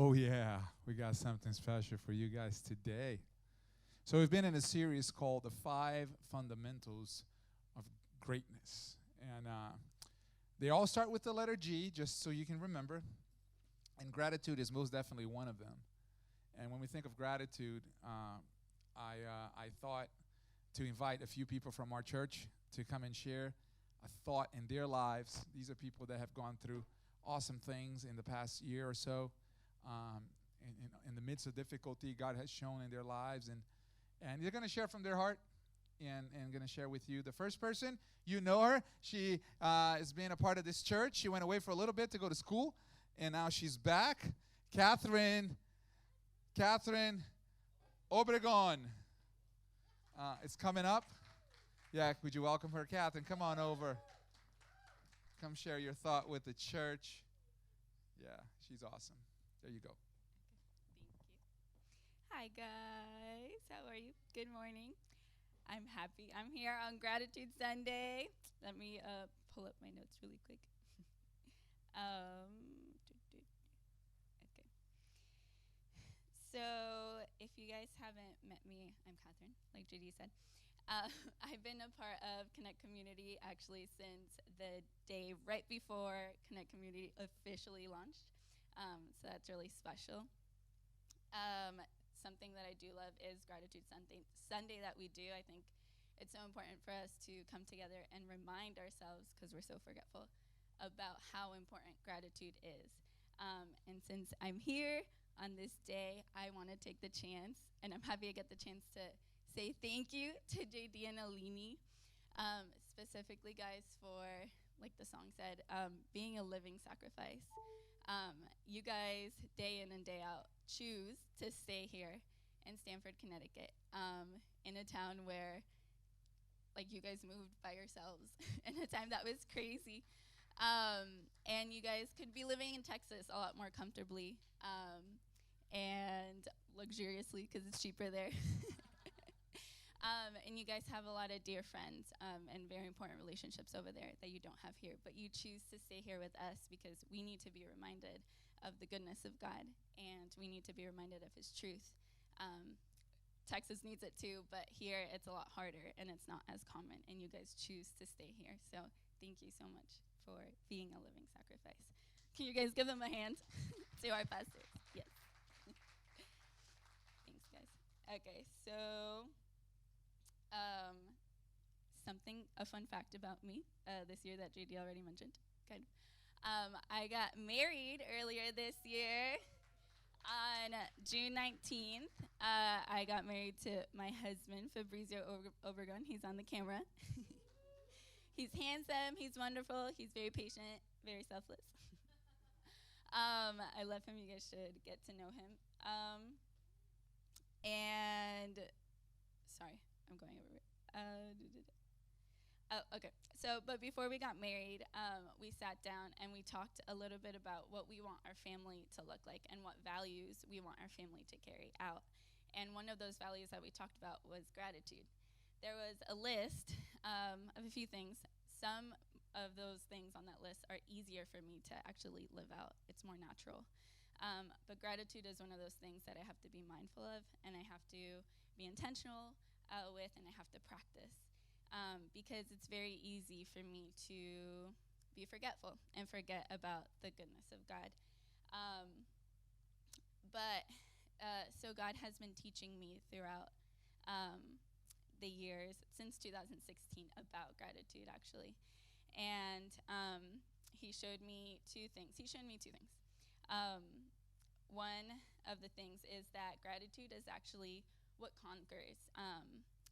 Oh, yeah. We got something special for you guys today. So, we've been in a series called The Five Fundamentals of Greatness. And they all start with the letter G, just so you can remember. And gratitude is most definitely one of them. And when we think of gratitude, I thought to invite a few people from our church to come and share a thought in their lives. These are people that have gone through awesome things in the past year or so. In the midst of difficulty, God has shown in their lives, and they're going to share from their heart, and going to share with you. The first person, you know her. She has been a part of this church. She went away for a little bit to go to school, and now she's back. Catherine Obregon is coming up. Yeah, would you welcome her? Catherine, come on over. Come share your thought with the church. Yeah, she's awesome. There you go. Thank you. Hi, guys. How are you? Good morning. I'm happy. I'm here on Gratitude Sunday. Let me pull up my notes really quick. Okay. So, if you guys haven't met me, I'm Catherine, like Judy said. I've been a part of Connect Community actually since the day right before Connect Community officially launched. So that's really special. Something that I do love is Gratitude Sunday that we do. I think it's so important for us to come together and remind ourselves, because we're so forgetful, about how important gratitude is. And since I'm here on this day, I want to take the chance, and I'm happy I get the chance to say thank you to JD and Alini, specifically, guys, for, like the song said, being a living sacrifice. You guys, day in and day out, choose to stay here in Stamford, Connecticut, in a town where, like, you guys moved by yourselves in a time that was crazy. And you guys could be living in Texas a lot more comfortably and luxuriously because it's cheaper there. And you guys have a lot of dear friends and very important relationships over there that you don't have here. But you choose to stay here with us because we need to be reminded of the goodness of God, and we need to be reminded of his truth. Texas needs it too, but here it's a lot harder, and it's not as common, and you guys choose to stay here. So thank you so much for being a living sacrifice. Can you guys give them a hand to our pastors? Yes. Thanks, guys. Okay, so a fun fact about me this year that JD already mentioned, kind of. I got married earlier this year on June 19th. I got married to my husband, Fabrizio Obregon. He's on the camera. He's handsome, he's wonderful, he's very patient, very selfless. I love him. You guys should get to know him. And sorry, I'm going over it. Okay. So, but before we got married, we sat down and we talked a little bit about what we want our family to look like and what values we want our family to carry out. And one of those values that we talked about was gratitude. There was a list of a few things. Some of those things on that list are easier for me to actually live out. It's more natural. But gratitude is one of those things that I have to be mindful of, and I have to be intentional with, and I have to practice. Because it's very easy for me to be forgetful and forget about the goodness of God. So God has been teaching me throughout the years, since 2016, about gratitude, actually. And he showed me two things. One of the things is that gratitude is actually what conquers.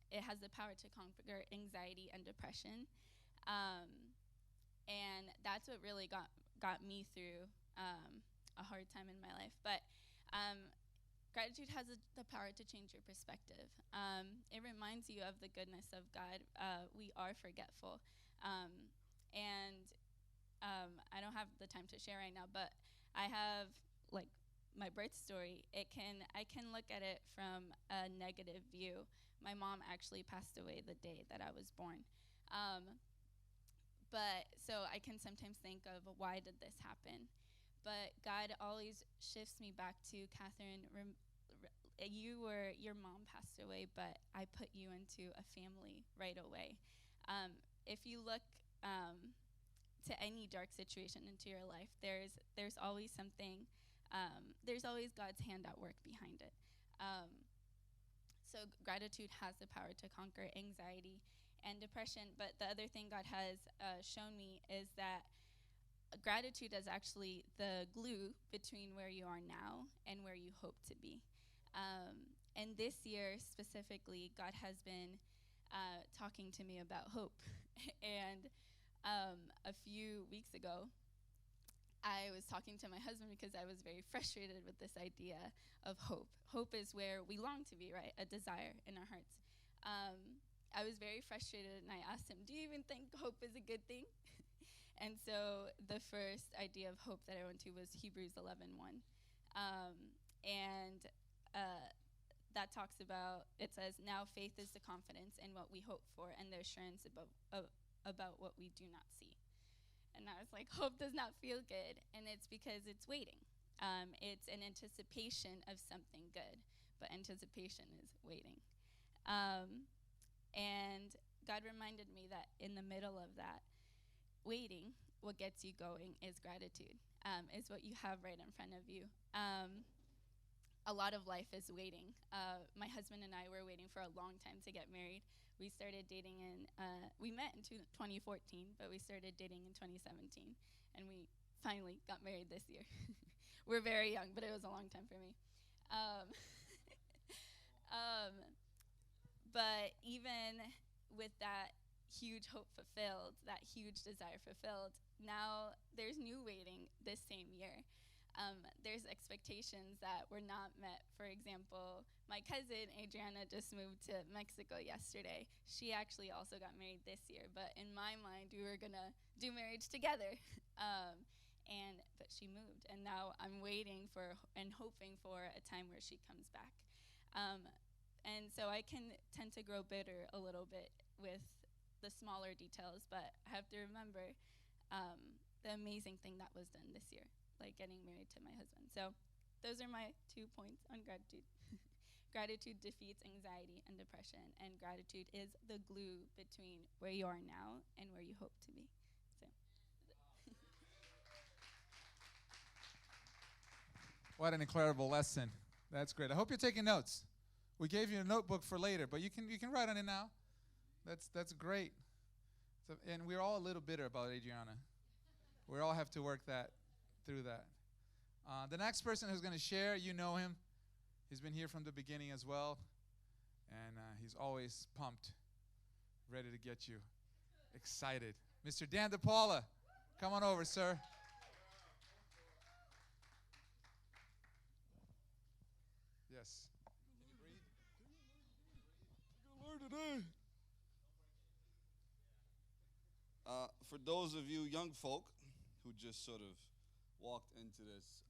It has the power to conquer anxiety and depression. And that's what really got me through a hard time in my life. But gratitude has the power to change your perspective. It reminds you of the goodness of God. We are forgetful. And I don't have the time to share right now, but I have, like, my birth story. I can look at it from a negative view. My mom actually passed away the day that I was born. But so I can sometimes think of, why did this happen? But God always shifts me back to Catherine. Your mom passed away, but I put you into a family right away. If you look to any dark situation into your life, there's always something. There's always God's hand at work behind it. So gratitude has the power to conquer anxiety and depression. But the other thing God has shown me is that gratitude is actually the glue between where you are now and where you hope to be. And this year specifically, God has been talking to me about hope. And a few weeks ago, I was talking to my husband because I was very frustrated with this idea of hope. Hope is where we long to be, right? A desire in our hearts. I was very frustrated, and I asked him, do you even think hope is a good thing? And so the first idea of hope that I went to was Hebrews 11:1. And that talks about, it says, now faith is the confidence in what we hope for and the assurance about what we do not see. And I was like, hope does not feel good. And it's because it's waiting. It's an anticipation of something good, but anticipation is waiting. And God reminded me that in the middle of that waiting, what gets you going is gratitude, is what you have right in front of you. A lot of life is waiting. My husband and I were waiting for a long time to get married. We started dating we met in 2014, but we started dating in 2017, and we finally got married this year. We're very young, but it was a long time for me. But even with that huge hope fulfilled, that huge desire fulfilled, now there's new waiting this same year. There's expectations that were not met. For example, my cousin Adriana just moved to Mexico yesterday. She actually also got married this year, but in my mind, we were gonna do marriage together. But she moved, and now I'm waiting for and hoping for a time where she comes back. And so I can tend to grow bitter a little bit with the smaller details, but I have to remember the amazing thing that was done this year, like getting married to my husband. So those are my 2 points on gratitude. Gratitude defeats anxiety and depression, and gratitude is the glue between where you are now and where you hope to be. So. What an incredible lesson. That's great. I hope you're taking notes. We gave you a notebook for later, but you can write on it now. That's great. So, and we're all a little bitter about Adriana. We all have to work through that. The next person who's going to share, you know him. He's been here from the beginning as well, and he's always pumped, ready to get you excited. Mr. Dan DePaula, come on over, sir. Yes. Today. For those of you young folk who just sort of walked into this,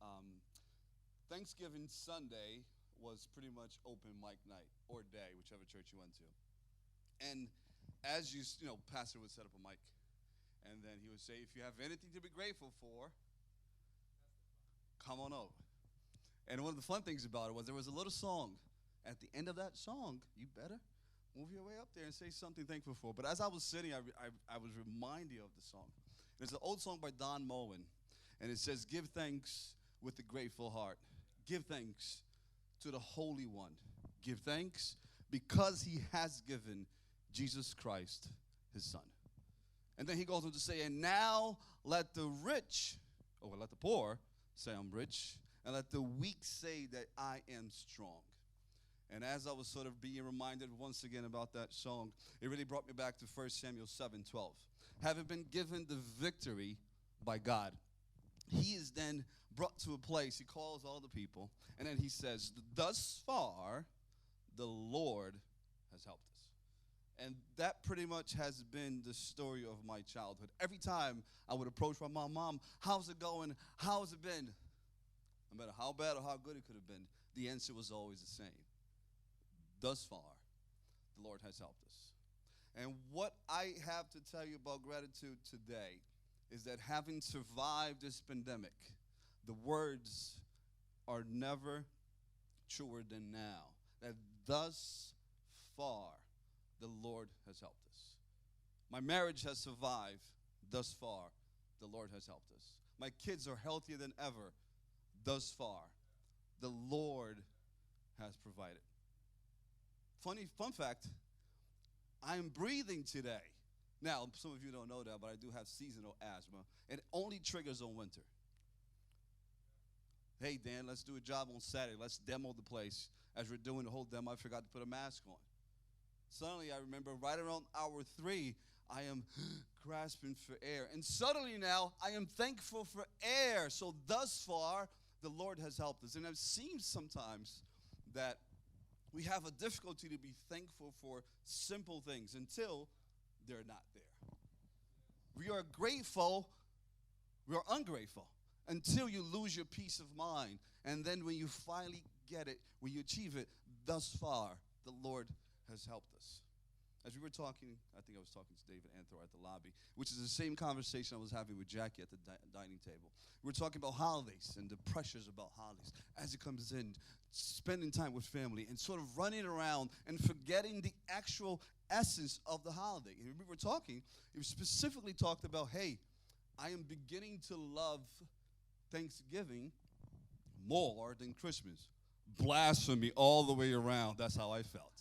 Thanksgiving Sunday was pretty much open mic night or day, whichever church you went to. And as pastor would set up a mic, and then he would say, if you have anything to be grateful for, come on over. And one of the fun things about it was there was a little song. At the end of that song, you better move your way up there and say something thankful for. But as I was sitting, I was reminded of the song. There's an old song by Don Moen, and it says, give thanks with a grateful heart. Give thanks to the Holy One. Give thanks because he has given Jesus Christ, his son. And then he goes on to say, and now let the poor say I'm rich, and let the weak say that I am strong. And as I was sort of being reminded once again about that song, it really brought me back to 1 Samuel 7:12. Having been given the victory by God, he is then brought to a place, he calls all the people, and then he says, thus far, the Lord has helped us. And that pretty much has been the story of my childhood. Every time I would approach my mom, how's it going? How's it been? No matter how bad or how good it could have been, the answer was always the same. Thus far, the Lord has helped us. And what I have to tell you about gratitude today is that having survived this pandemic, The words are never truer than now. That thus far the Lord has helped us. My marriage has survived thus far. The Lord has helped us. My kids are healthier than ever thus far. The Lord has provided. Fun fact, I am breathing today. Now, some of you don't know that, but I do have seasonal asthma. It only triggers on winter. Hey, Dan, let's do a job on Saturday. Let's demo the place. As we're doing the whole demo, I forgot to put a mask on. Suddenly, I remember right around hour 3, I am grasping for air. And suddenly now, I am thankful for air. So thus far, the Lord has helped us. And I've seen sometimes that we have a difficulty to be thankful for simple things until they're not there. We are grateful, we are ungrateful until you lose your peace of mind. And then when you finally get it, when you achieve it, thus far, the Lord has helped us. As we were talking, I think I was talking to David Anthor at the lobby, which is the same conversation I was having with Jackie at the dining table. We were talking about holidays and the pressures about holidays as it comes in, spending time with family and sort of running around and forgetting the actual essence of the holiday. And we were talking, we specifically talked about, hey, I am beginning to love Thanksgiving more than Christmas. Blasphemy all the way around. That's how I felt.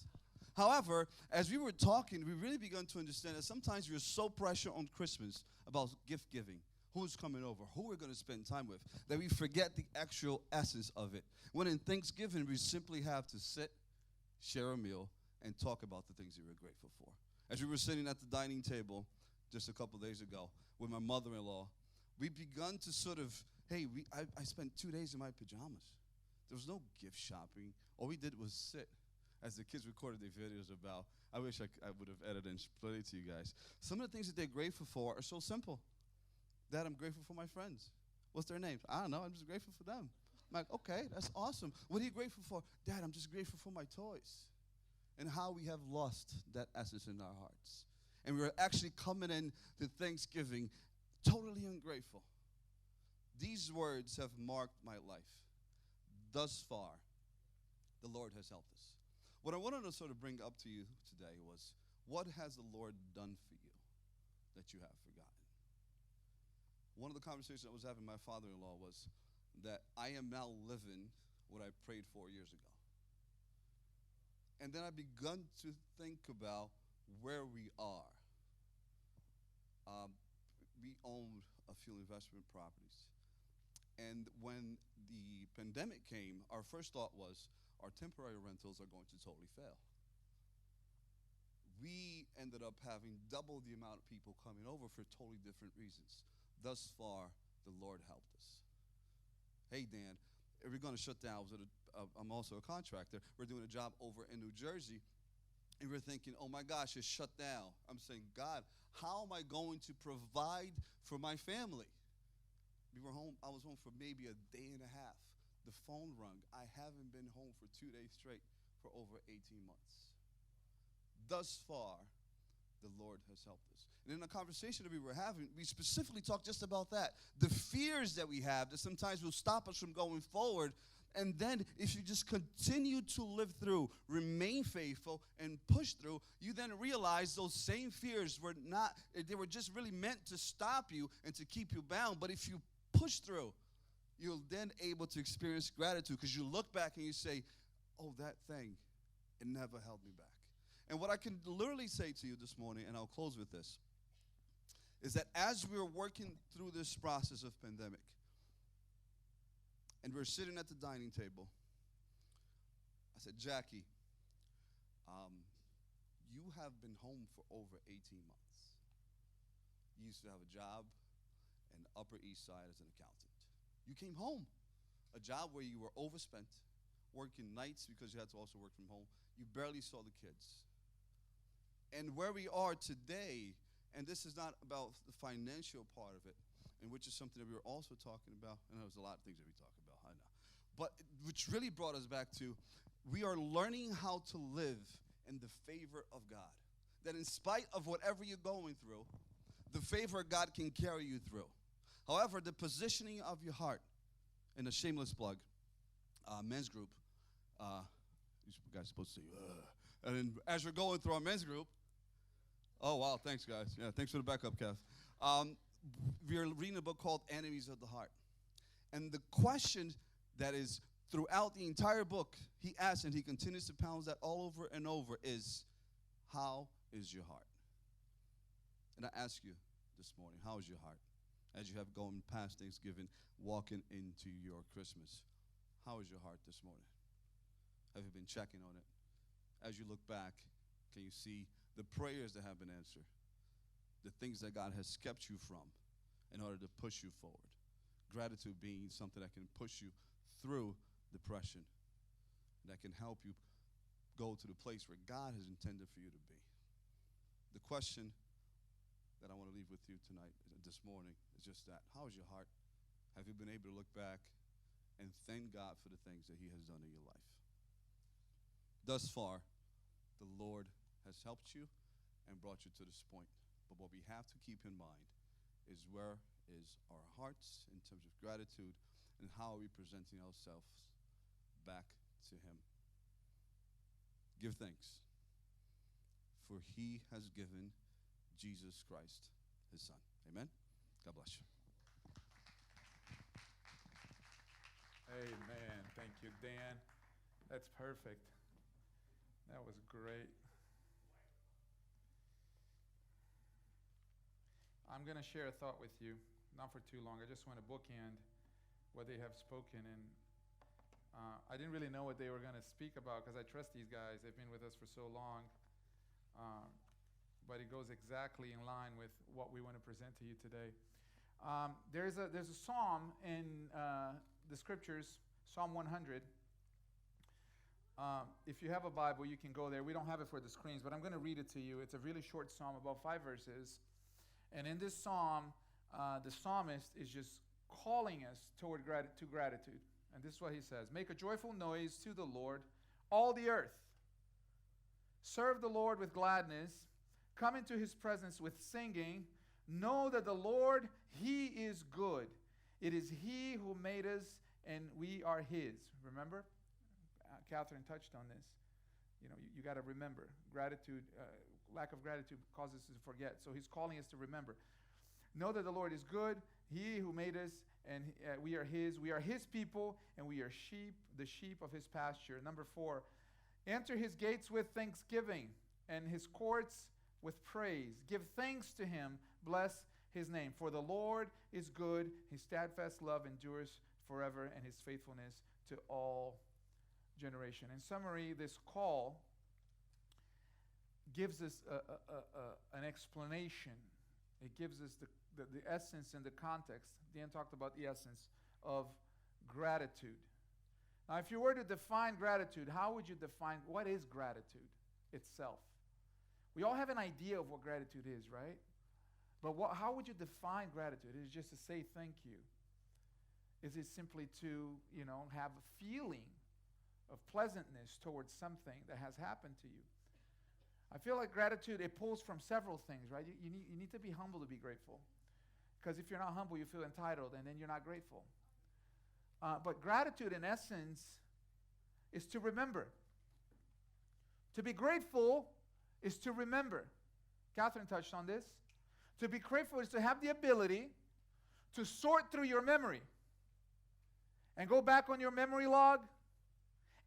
However, as we were talking, we really began to understand that sometimes we're so pressured on Christmas about gift giving, who's coming over, who we're going to spend time with, that we forget the actual essence of it. When in Thanksgiving, we simply have to sit, share a meal, and talk about the things that we're grateful for. As we were sitting at the dining table just a couple days ago with my mother-in-law, we begun to sort of, hey, I spent 2 days in my pajamas. There was no gift shopping. All we did was sit. As the kids recorded their videos about, I wish I would have edited and played it to you guys. Some of the things that they're grateful for are so simple. Dad, I'm grateful for my friends. What's their names? I don't know. I'm just grateful for them. I'm like, okay, that's awesome. What are you grateful for? Dad, I'm just grateful for my toys. And how we have lost that essence in our hearts. And we're actually coming in to Thanksgiving totally ungrateful. These words have marked my life. Thus far, the Lord has helped us. What I wanted to sort of bring up to you today was, what has the Lord done for you that you have forgotten? One of the conversations I was having with my father-in-law was that I am now living what I prayed 4 years ago. And then I begun to think about where we are. We owned a few investment properties. And when the pandemic came, our first thought was, our temporary rentals are going to totally fail. We ended up having double the amount of people coming over for totally different reasons. Thus far, the Lord helped us. Hey, Dan, we're going to shut down. I'm also a contractor. We're doing a job over in New Jersey, and we're thinking, oh my gosh, it's shut down. I'm saying, God, how am I going to provide for my family? We were home. I was home for maybe a day and a half. The phone rung. I haven't been home for 2 days straight for over 18 months. Thus far, the Lord has helped us. And in the conversation that we were having, we specifically talked just about that. The fears that we have that sometimes will stop us from going forward. And then if you just continue to live through, remain faithful, and push through, you then realize those same fears were not, they were just really meant to stop you and to keep you bound. But if you push through, you're then able to experience gratitude because you look back and you say, oh, that thing, it never held me back. And what I can literally say to you this morning, and I'll close with this, is that as we're working through this process of pandemic, and we're sitting at the dining table, I said, Jackie, you have been home for over 18 months. You used to have a job in the Upper East Side as an accountant. You came home, a job where you were overspent, working nights because you had to also work from home. You barely saw the kids. And where we are today, and this is not about the financial part of it, and which is something that we were also talking about, and there's a lot of things that we talk about, I know. But which really brought us back to, we are learning how to live in the favor of God. That in spite of whatever you're going through, the favor of God can carry you through. However, the positioning of your heart in a shameless plug, men's group. You guys are supposed to say, and then as we're going through our men's group, oh, wow, thanks, guys. Yeah, thanks for the backup, Kev. We're reading a book called Enemies of the Heart. And the question that is throughout the entire book, he asks, and he continues to pound that all over and over, is, how is your heart? And I ask you this morning, how is your heart? As you have gone past Thanksgiving, walking into your Christmas, how is your heart this morning? Have you been checking on it? As you look back, can you see the prayers that have been answered? The things that God has kept you from in order to push you forward. Gratitude being something that can push you through depression, that can help you go to the place where God has intended for you to be. The question that I want to leave with you tonight, this morning, is just that. How is your heart? Have you been able to look back and thank God for the things that he has done in your life? Thus far, the Lord has helped you and brought you to this point. But what we have to keep in mind is, where is our hearts in terms of gratitude, and how are we presenting ourselves back to him? Give thanks, for he has given Jesus Christ, his son. Amen? God bless you. Amen. Thank you, Dan. That's perfect. That was great. I'm going to share a thought with you, not for too long. I just want to bookend what they have spoken. And I didn't really know what they were going to speak about, because I trust these guys. They've been with us for so long. But it goes exactly in line with what we want to present to you today. There's a psalm in the scriptures, Psalm 100. If you have a Bible, you can go there. We don't have it for the screens, but I'm going to read it to you. It's a really short psalm, about 5 verses. And in this psalm, the psalmist is just calling us toward gratitude. And this is what he says. Make a joyful noise to the Lord, all the earth. Serve the Lord with gladness. Come into his presence with singing. Know that the Lord, he is good. It is he who made us, and we are his. Remember? Catherine touched on this. You got to remember. Gratitude, lack of gratitude causes us to forget. So he's calling us to remember. Know that the Lord is good. He who made us, and we are his. We are his people, and we are the sheep of his pasture. Number 4, enter his gates with thanksgiving, and his courts with praise. Give thanks to him. Bless his name. For the Lord is good. His steadfast love endures forever, and his faithfulness to all generation. In summary, this call gives us an explanation. It gives us the essence and the context. Dan talked about the essence of gratitude. Now, if you were to define gratitude, how would you define what is gratitude itself? We all have an idea of what gratitude is, right? But how would you define gratitude? Is it just to say thank you? Is it simply to, have a feeling of pleasantness towards something that has happened to you? I feel like gratitude, it pulls from several things, right? You need to be humble to be grateful. Because if you're not humble, you feel entitled, and then you're not grateful. But gratitude, in essence, is to remember. To be grateful is to remember. Catherine touched on this. To be grateful is to have the ability to sort through your memory and go back on your memory log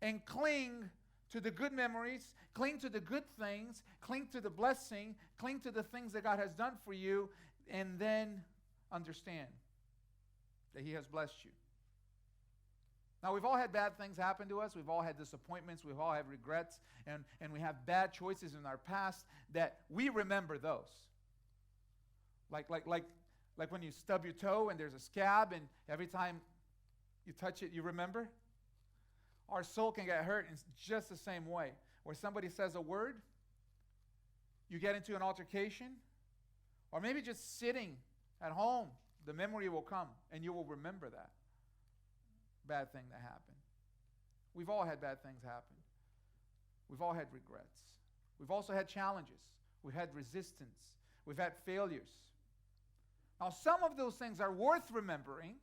and cling to the good memories, cling to the good things, cling to the blessing, cling to the things that God has done for you, and then understand that he has blessed you. Now, we've all had bad things happen to us. We've all had disappointments. We've all had regrets. And we have bad choices in our past that we remember those. Like when you stub your toe and there's a scab, and every time you touch it, you remember? Our soul can get hurt in just the same way. Where somebody says a word, you get into an altercation, or maybe just sitting at home, the memory will come, and you will remember that bad thing that happened. We've all had bad things happen. We've all had regrets. We've also had challenges. We've had resistance. We've had failures. Now, some of those things are worth remembering.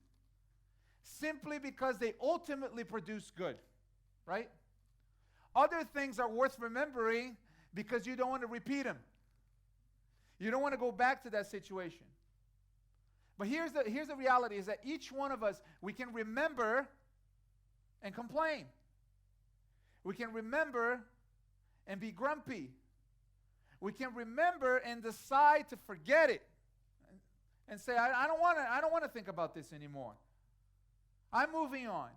simply because they ultimately produce good, right? Other things are worth remembering because you don't want to repeat them. You don't want to go back to that situation. But here's the reality, is that each one of us, we can remember and complain. We can remember and be grumpy. We can remember and decide to forget it and say, I don't want to think about this anymore. I'm moving on.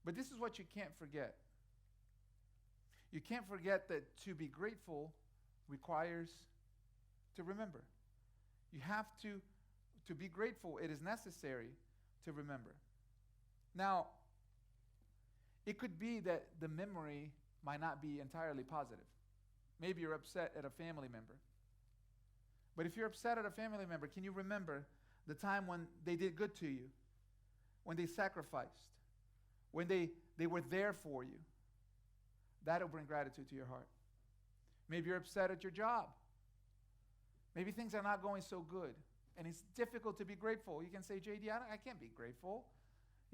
But this is what you can't forget. You can't forget that to be grateful requires to remember. You have to be grateful. It is necessary to remember. Now, it could be that the memory might not be entirely positive. Maybe you're upset at a family member. But if you're upset at a family member, can you remember the time when they did good to you? When they sacrificed? When they were there for you? That'll bring gratitude to your heart. Maybe you're upset at your job. Maybe things are not going so good, and it's difficult to be grateful. You can say, JD, I can't be grateful.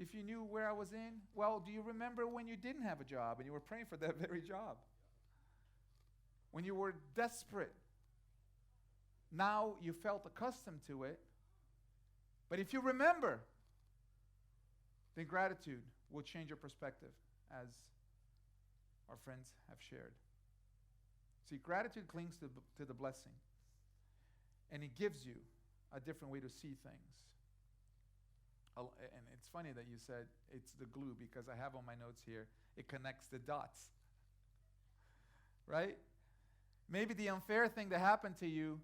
If you knew where I was in, well, do you remember when you didn't have a job and you were praying for that very job? When you were desperate. Now you felt accustomed to it. But if you remember, then gratitude will change your perspective, as our friends have shared. See, gratitude clings to the blessing. And it gives you a different way to see things. And it's funny that you said it's the glue, because I have on my notes here, it connects the dots. Right? Maybe the unfair thing that happened to you,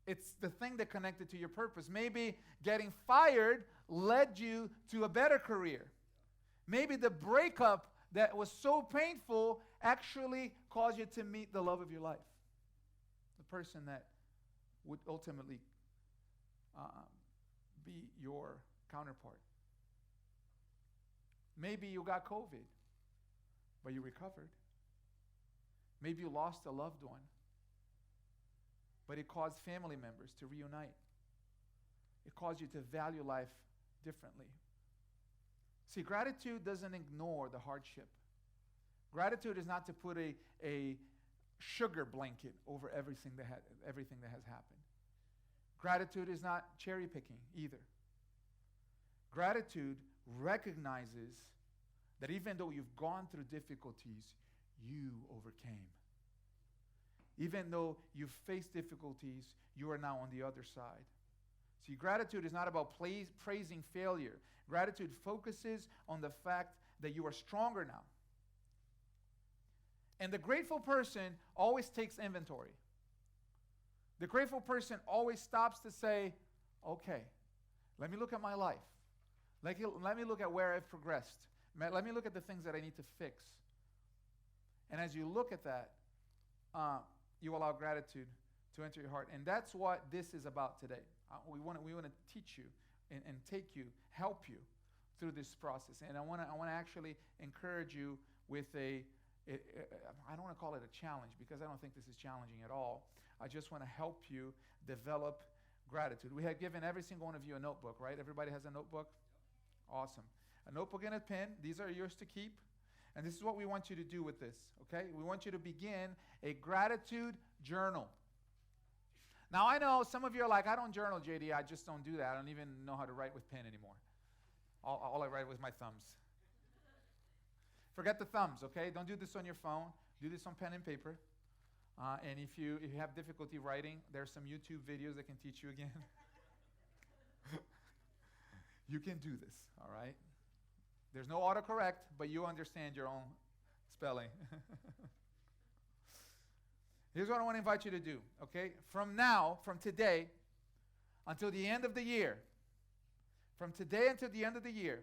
it's the thing that connected to your purpose. Maybe getting fired led you to a better career. Maybe the breakup that was so painful actually caused you to meet the love of your life. The person that would ultimately be your counterpart. Maybe you got COVID, but you recovered. Maybe you lost a loved one, but it caused family members to reunite. It caused you to value life differently. See, gratitude doesn't ignore the hardship. Gratitude is not to put a sugar blanket over everything that has happened. Gratitude is not cherry picking either. Gratitude recognizes that even though you've gone through difficulties, you overcame. Even though you've faced difficulties, you are now on the other side. See, gratitude is not about praising failure. Gratitude focuses on the fact that you are stronger now. And the grateful person always takes inventory. The grateful person always stops to say, okay, let me look at my life. Let me look at where I've progressed. Let me look at the things that I need to fix. And as you look at that, you allow gratitude to enter your heart. And that's what this is about today. We want to teach you and take you, help you through this process. And I want to actually encourage you with I don't want to call it a challenge, because I don't think this is challenging at all. I just want to help you develop gratitude. We have given every single one of you a notebook, right? Everybody has a notebook? Awesome. A notebook and a pen. These are yours to keep. And this is what we want you to do with this, okay? We want you to begin a gratitude journal. Now, I know some of you are like, I don't journal, JD. I just don't do that. I don't even know how to write with pen anymore. All I write with my thumbs. Forget the thumbs, okay? Don't do this on your phone. Do this on pen and paper. And if you have difficulty writing, there's some YouTube videos that can teach you again. You can do this, all right? There's no autocorrect, but you understand your own spelling. Here's what I want to invite you to do, okay? From today, until the end of the year, from today until the end of the year,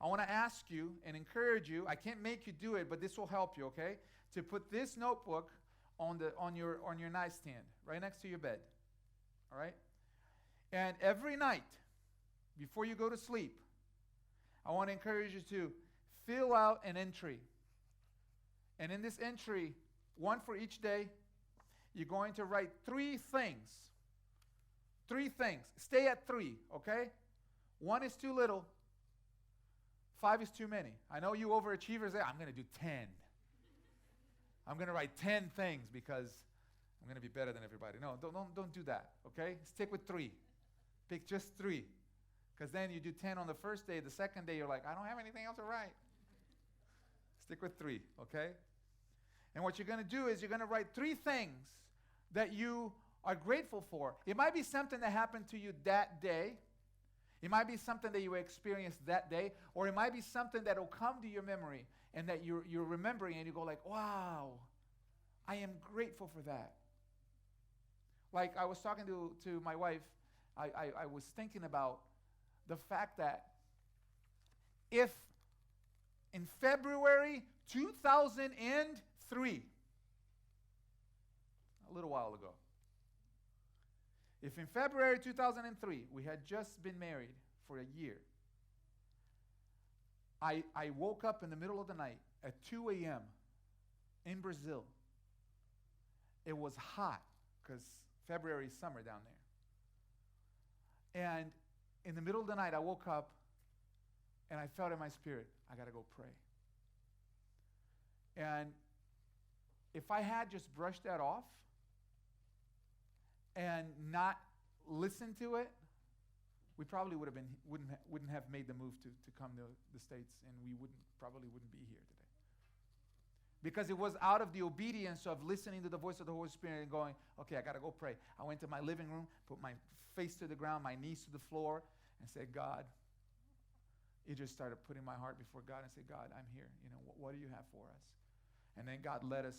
I want to ask you and encourage you, I can't make you do it, but this will help you, okay? To put this notebook on your nightstand, right next to your bed, all right? And every night, before you go to sleep, I want to encourage you to fill out an entry. And in this entry, one for each day, you're going to write 3 things. 3 things. Stay at 3, okay? 1 is too little. 5 is too many. I know you overachievers say, I'm going to do 10. I'm going to write 10 things because I'm going to be better than everybody. No, don't do that, okay? Stick with 3. Pick just 3. Because then you do 10 on the first day. The second day, you're like, I don't have anything else to write. Stick with 3, okay? And what you're going to do is you're going to write 3 things that you are grateful for. It might be something that happened to you that day. It might be something that you experienced that day. Or it might be something that will come to your memory and that you're remembering and you go like, wow, I am grateful for that. Like I was talking to my wife, I was thinking about the fact that if in February 2003, a little while ago, if in February 2003 we had just been married for a year, I woke up in the middle of the night at 2 a.m. in Brazil. It was hot because February is summer down there. And in the middle of the night, I woke up and I felt in my spirit, I got to go pray. And if I had just brushed that off and not listened to it, we probably wouldn't have made the move to come to the States, and we probably wouldn't be here today. Because it was out of the obedience of listening to the voice of the Holy Spirit and going, okay, I got to go pray. I went to my living room, put my face to the ground, my knees to the floor, and said, God, it just started putting my heart before God and said, God, I'm here. You know, what do you have for us? And then God led us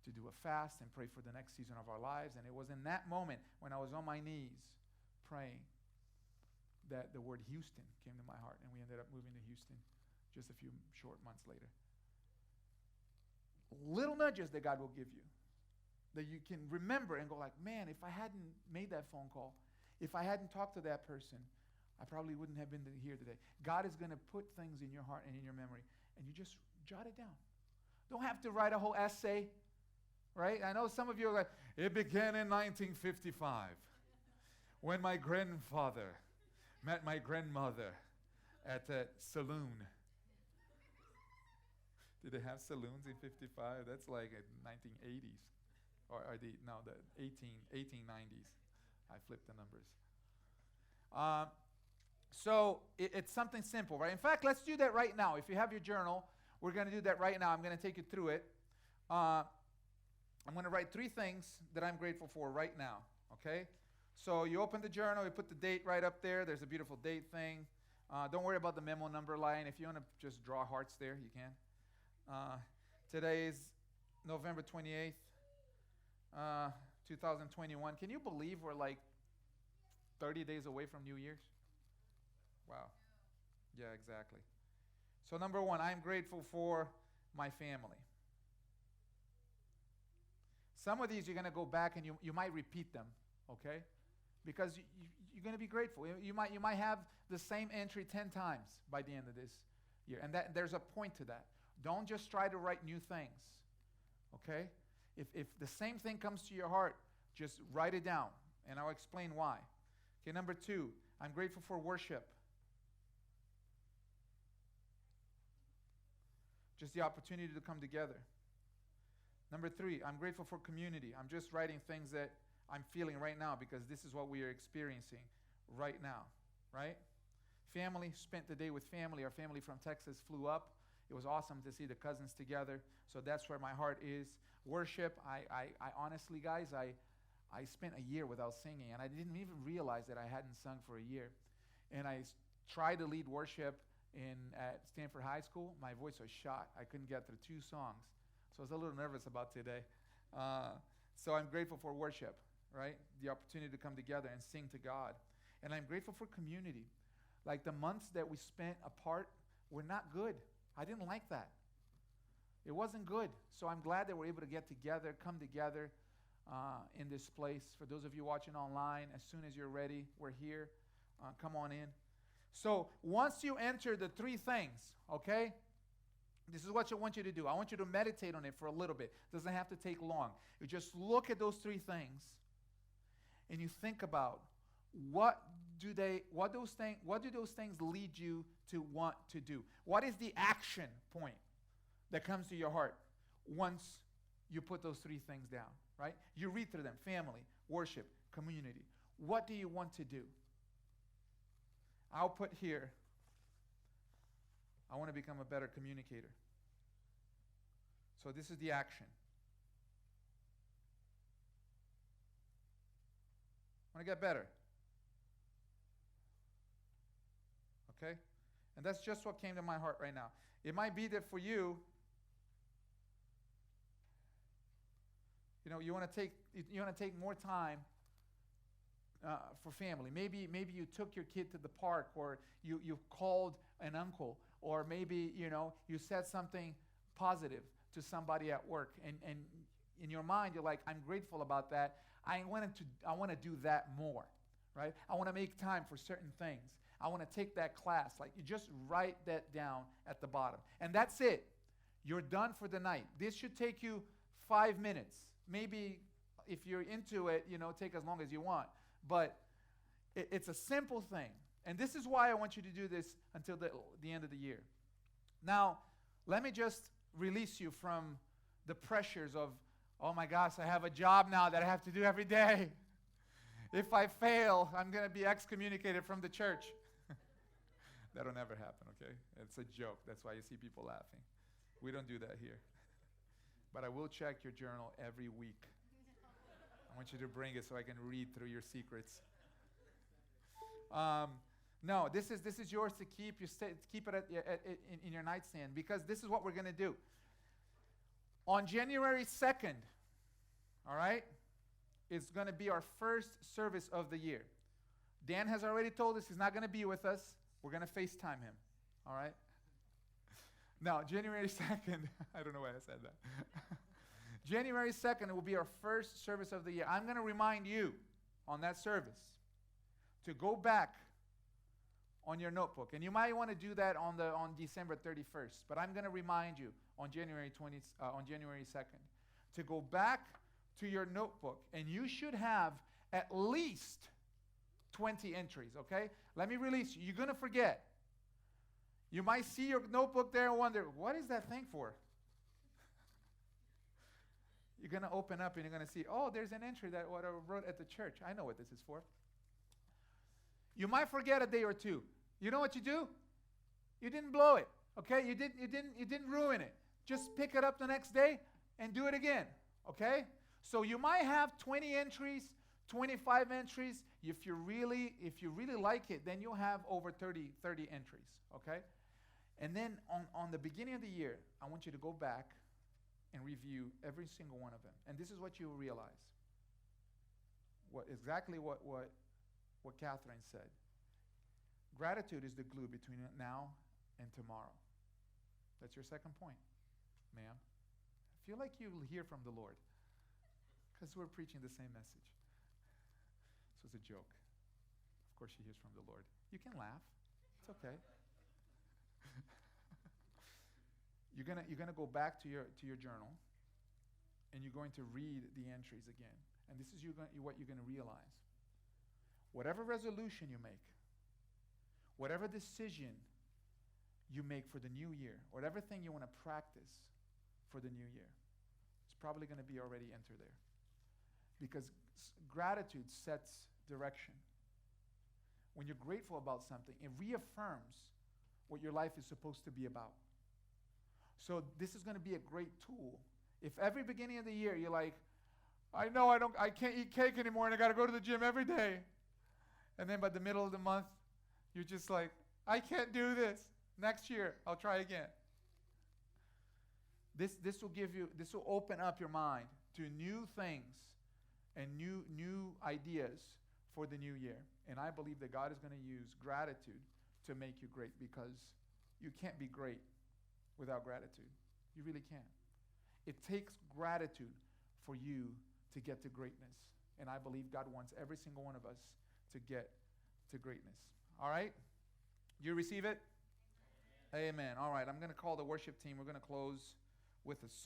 to do a fast and pray for the next season of our lives. And it was in that moment when I was on my knees praying that the word Houston came to my heart, and we ended up moving to Houston just a few short months later. Little nudges that God will give you that you can remember and go like, man, if I hadn't made that phone call, if I hadn't talked to that person, I probably wouldn't have been here today. God is going to put things in your heart and in your memory, and you just jot it down. Don't have to write a whole essay, right? I know some of you are like, it began in 1955 when my grandfather met my grandmother at a saloon. Did they have saloons in 55? That's like in 1980s. Or the 1890s. I flipped the numbers. So it's something simple, right? In fact, let's do that right now. If you have your journal, we're going to do that right now. I'm going to take you through it. I'm going to write 3 things that I'm grateful for right now, okay? So you open the journal, you put the date right up there. There's a beautiful date thing. Don't worry about the memo number line. If you want to just draw hearts there, you can. Today is November 28th, 2021. Can you believe we're like 30 days away from New Year's? Wow. Yeah, exactly. So number 1, I'm grateful for my family. Some of these you're going to go back and you might repeat them, okay? Because you're going to be grateful. You might have the same entry 10 times by the end of this year. And there's a point to that. Don't just try to write new things, okay? If the same thing comes to your heart, just write it down, and I'll explain why. Okay, number 2, I'm grateful for worship. Just the opportunity to come together. Number 3, I'm grateful for community. I'm just writing things that I'm feeling right now because this is what we are experiencing right now, right? Family, spent the day with family. Our family from Texas flew up. It was awesome to see the cousins together. So that's where my heart is. Worship, I honestly, guys, I spent a year without singing, and I didn't even realize that I hadn't sung for a year. And I tried to lead worship at Stanford High School. My voice was shot. I couldn't get through 2 songs. So I was a little nervous about today. So I'm grateful for worship, right? The opportunity to come together and sing to God. And I'm grateful for community. Like the months that we spent apart were not good. I didn't like that. It wasn't good. So I'm glad that we're able to get together, come together in this place. For those of you watching online, as soon as you're ready, we're here. Come on in. So once you enter the 3 things, okay, this is what I want you to do. I want you to meditate on it for a little bit. It doesn't have to take long. You just look at those 3 things and you think about what do those things lead you to want to do? What is the action point that comes to your heart once you put those three things down, right? You read through them: family, worship, community. What do you want to do? I'll put here, I want to become a better communicator. So this is the action. I want to get better. Okay? And that's just what came to my heart right now. It might be that for you, you want to take more time for family. Maybe you took your kid to the park, or you called an uncle, or maybe you said something positive to somebody at work, and in your mind you're like, I'm grateful about that. I want to do that more, right? I want to make time for certain things. I want to take that class. Like, you just write that down at the bottom, and that's it. You're done for the night. This should take you 5 minutes. Maybe if you're into it, take as long as you want. But it's a simple thing. And this is why I want you to do this until the end of the year. Now, let me just release you from the pressures of, oh my gosh, I have a job now that I have to do every day. If I fail, I'm going to be excommunicated from the church. That'll never happen, okay? It's a joke. That's why you see people laughing. We don't do that here. But I will check your journal every week. I want you to bring it so I can read through your secrets. No, this is yours to keep. Keep it in your nightstand, because this is what we're going to do. On January 2nd, all right, it's going to be our first service of the year. Dan has already told us he's not going to be with us. We're going to FaceTime him, all right? Now, January 2nd, I don't know why I said that. January 2nd will be our first service of the year. I'm going to remind you on that service to go back on your notebook. And you might want to do that on December 31st. But I'm going to remind you on January 2nd to go back to your notebook. And you should have at least 20 entries, okay? Let me release you. You're going to forget. You might see your notebook there and wonder, what is that thing for? You're going to open up and you're going to see, oh, there's an entry that what I wrote at the church. I know what this is for. You might forget a day or two. You know what you do? You didn't blow it, okay? You didn't ruin it. Just pick it up the next day and do it again, okay? So you might have 20 entries, 25 entries. If you really like it, then you'll have over 30 entries, okay? And then on the beginning of the year, I want you to go back and review every single one of them. And this is what you will realize. Exactly what Catherine said. Gratitude is the glue between now and tomorrow. That's your second point, ma'am. I feel like you'll hear from the Lord, because we're preaching the same message. This was a joke. Of course she hears from the Lord. You can laugh. It's okay. You're gonna go back to your journal, and you're going to read the entries again. And this is what you're going to realize. Whatever resolution you make, whatever decision you make for the new year, whatever thing you want to practice for the new year, it's probably going to be already entered there. Because gratitude sets direction. When you're grateful about something, it reaffirms what your life is supposed to be about. So this is going to be a great tool. If every beginning of the year you're like, I can't eat cake anymore and I got to go to the gym every day. And then by the middle of the month, you're just like, I can't do this. Next year, I'll try again. This will open up your mind to new things and new ideas for the new year. And I believe that God is going to use gratitude to make you great, because you can't be great without gratitude. You really can't. It takes gratitude for you to get to greatness. And I believe God wants every single one of us to get to greatness. All right? You receive it? Amen. All right, I'm going to call the worship team. We're going to close with a song.